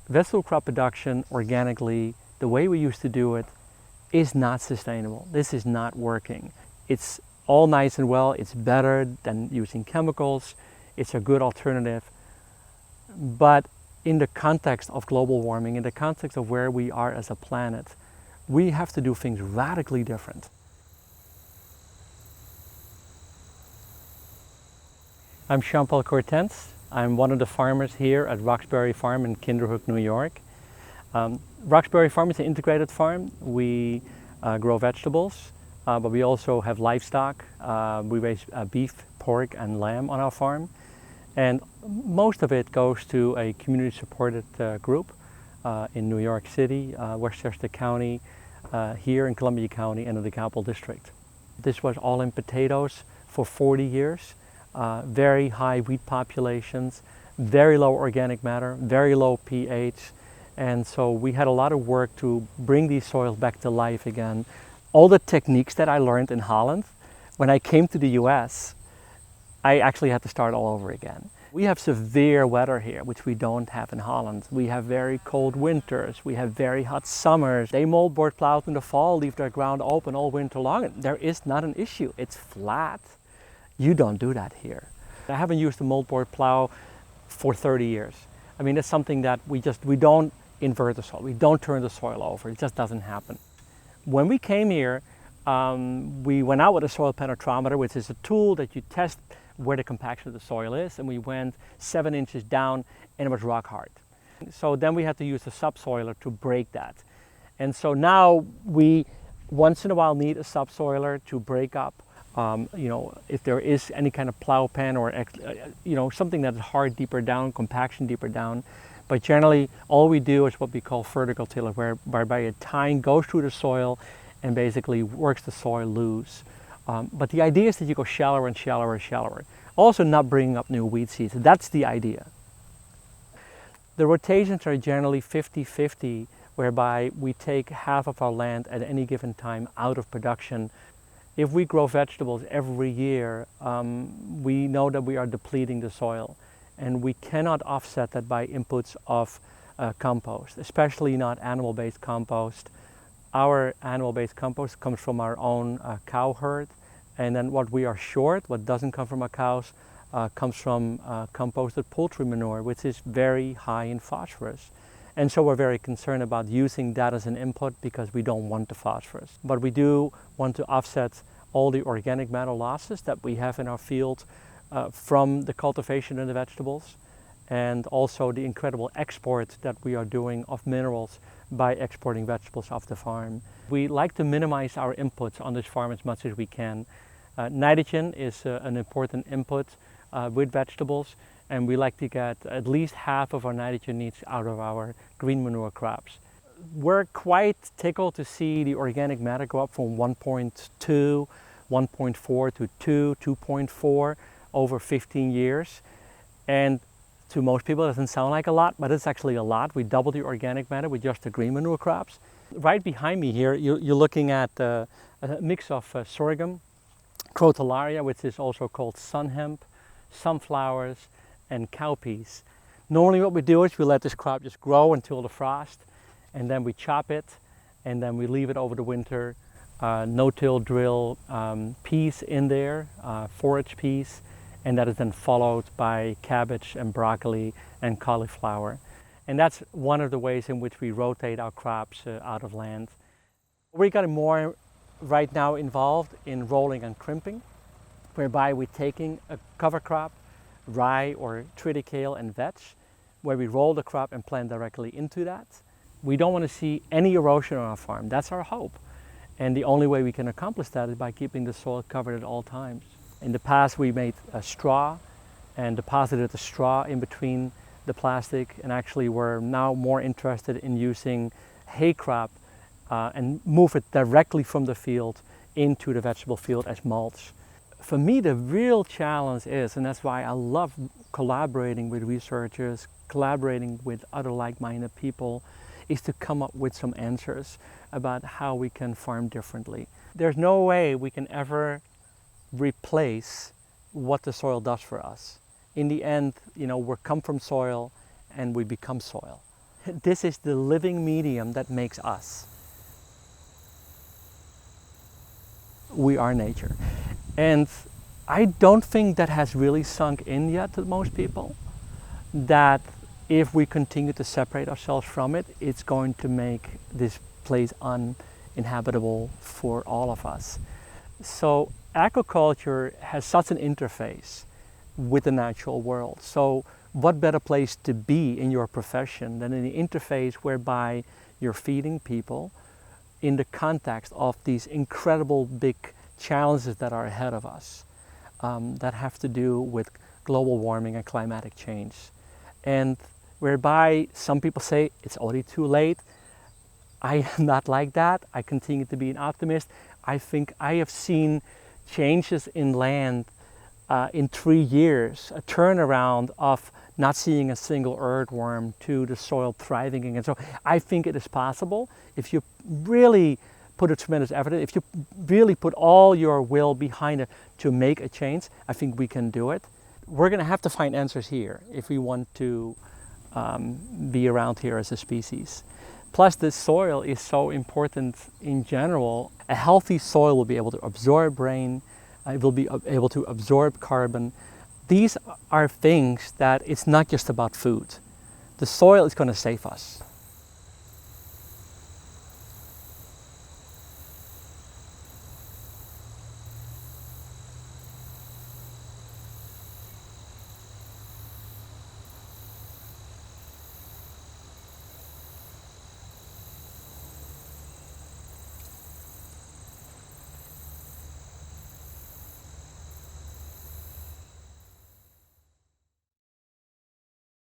Vegetable crop production organically, the way we used to do it, is not sustainable. This is not working. It's all nice and well. It's better than using chemicals. It's a good alternative. But in the context of global warming, in the context of where we are as a planet, we have to do things radically different. I'm Jean-Paul Courtens. I'm one of the farmers here at Roxbury Farm in Kinderhook, New York. Roxbury Farm is an integrated farm. We grow vegetables, but we also have livestock. We raise beef, pork, and lamb on our farm. And most of it goes to a community-supported group in New York City, Westchester County, here in Columbia County, and in the Capitol District. This was all in potatoes for 40 years. Very high wheat populations, very low organic matter, very low pH. And so we had a lot of work to bring these soils back to life again. All the techniques that I learned in Holland, when I came to the US, I actually had to start all over again. We have severe weather here, which we don't have in Holland. We have very cold winters, we have very hot summers. They moldboard plow in the fall, leave their ground open all winter long. There is not an issue, it's flat. You don't do that here. I haven't used a moldboard plow for 30 years. I mean, it's something that we don't invert the soil. We don't turn the soil over. It just doesn't happen. When we came here, we went out with a soil penetrometer, which is a tool that you test where the compaction of the soil is, and we went 7 inches down and it was rock hard. So then we had to use a subsoiler to break that. And so now we once in a while need a subsoiler to break up if there is any kind of plow pen or something that is hard deeper down, compaction deeper down. But generally all we do is what we call vertical tiller, whereby a tine goes through the soil and basically works the soil loose. But the idea is that you go shallower and shallower and shallower. Also not bringing up new weed seeds. That's the idea. The rotations are generally 50-50, whereby we take half of our land at any given time out of production. If we grow vegetables every year, we know that we are depleting the soil, and we cannot offset that by inputs of compost, especially not animal-based compost. Our animal-based compost comes from our own cow herd, and then what we are short, what doesn't come from our cows, comes from composted poultry manure, which is very high in phosphorus. And so we're very concerned about using that as an input because we don't want the phosphorus. But we do want to offset all the organic matter losses that we have in our field from the cultivation of the vegetables, and also the incredible export that we are doing of minerals by exporting vegetables off the farm. We like to minimize our inputs on this farm as much as we can. Nitrogen is an important input with vegetables, and we like to get at least half of our nitrogen needs out of our green manure crops. We're quite tickled to see the organic matter go up from 1.2, 1.4 to 2, 2.4 over 15 years. And to most people it doesn't sound like a lot, but it's actually a lot. We doubled the organic matter with just the green manure crops. Right behind me here, you're looking at a mix of sorghum, crotalaria, which is also called sun hemp, sunflowers, and cowpeas. Normally what we do is we let this crop just grow until the frost, and then we chop it, and then we leave it over the winter. No-till drill peas in there, forage peas, and that is then followed by cabbage and broccoli and cauliflower. And that's one of the ways in which we rotate our crops out of land. We're getting more right now involved in rolling and crimping, whereby we're taking a cover crop, rye or triticale and vetch, where we roll the crop and plant directly into that. We don't want to see any erosion on our farm. That's our hope. And the only way we can accomplish that is by keeping the soil covered at all times. In the past we made a straw and deposited the straw in between the plastic, and actually we're now more interested in using hay crop and move it directly from the field into the vegetable field as mulch. For me, the real challenge is, and that's why I love collaborating with researchers, collaborating with other like-minded people, is to come up with some answers about how we can farm differently. There's no way we can ever replace what the soil does for us. In the end, we come from soil and we become soil. This is the living medium that makes us. We are nature. And I don't think that has really sunk in yet to most people, that if we continue to separate ourselves from it, it's going to make this place uninhabitable for all of us. So agriculture has such an interface with the natural world. So what better place to be in your profession than in the interface whereby you're feeding people in the context of these incredible big challenges that are ahead of us, that have to do with global warming and climatic change. And whereby some people say it's already too late. I am not like that. I continue to be an optimist. I think I have seen changes in land in 3 years, a turnaround of not seeing a single earthworm to the soil thriving again. So I think it is possible if you really put a tremendous effort in, if you really put all your will behind it to make a change. I think we can do it. We're going to have to find answers here if we want to be around here as a species. Plus, the soil is so important in general. A healthy soil will be able to absorb rain, it will be able to absorb carbon. These are things that it's not just about food. The soil is going to save us.